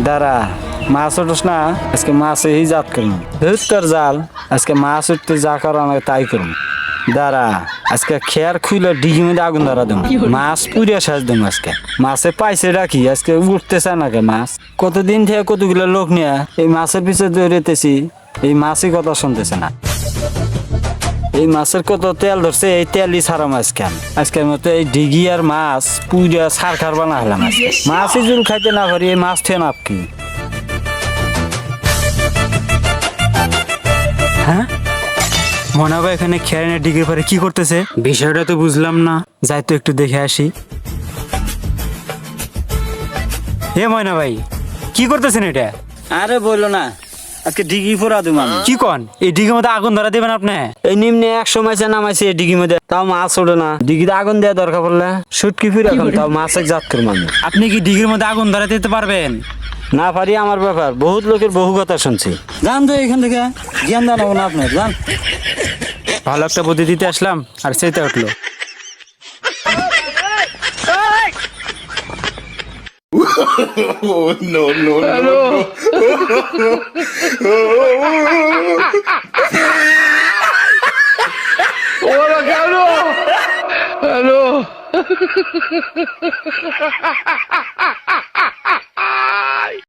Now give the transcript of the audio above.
দাঁড়া, মাছ উঠোস না, আজকে মাছ এই জাত করুন। হুট কর জাল, আজকে মাছ উঠতে যা কর আমাকে তাই করুন। দাঁড়া, আজকে খেয়ার খুলে ডিগি মধ্যে আগুন ধরা দেবো, মাছ পুড়িয়া সাজ দেবো আজকে। মাছে পাইছে রাখি, আজকে উঠতেছে না কে মাছ। কতদিন থেকে কতগুলো লোক নিয়ে এই মাছের পিছনে দৌড়েতেছি, এই মাছই কথা শুনতেছে না। এই মাছের কত তেল ধরছে, এই তেলই ছাড়া মাছ কেন আজকের মতো এই ডিগি আর মাছ পুরা সার খার বানা হলাম। মাছই জুল খাইতে না পারি, এই মাছ থেকে নাপ কি? হ্যাঁ, মনে হয় এখানে খেয়ারের ডিগির পরে কি করতেছে, বিষয়টা তো বুঝলাম না। যাই তো একটু দেখে আসি। হে ময়না ভাই, কি করতেছেন এটা? আরে বললো না, আজকে ডিগি ফোরা দেবো আমি। কি কন, এই ডিগির মধ্যে আগুন ধরা দেবেন আপনি? এই নিম্নে 100 মাছে নামাইছে এই ডিগির মধ্যে, তাও মাছ ওঠে না। ডিগিতে আগুন দেওয়া দরকার পড়লে শুটকি ফিরে এখন তাও মাছের জাত করবো আমি। আপনি কি ডিগির মধ্যে আগুন ধরা দিতে পারবেন? না পারি, আমার ব্যাপার। বহুত লোকের বহু কথা শুনছি। যান তো এখান থেকে, জ্ঞান দান হবো না আপনার, যান। ভালো একটা বুদ্ধি দিতে আসলাম আর সেইটা উঠলো। Oh, no, no, no. Hola, Carlos. Aló.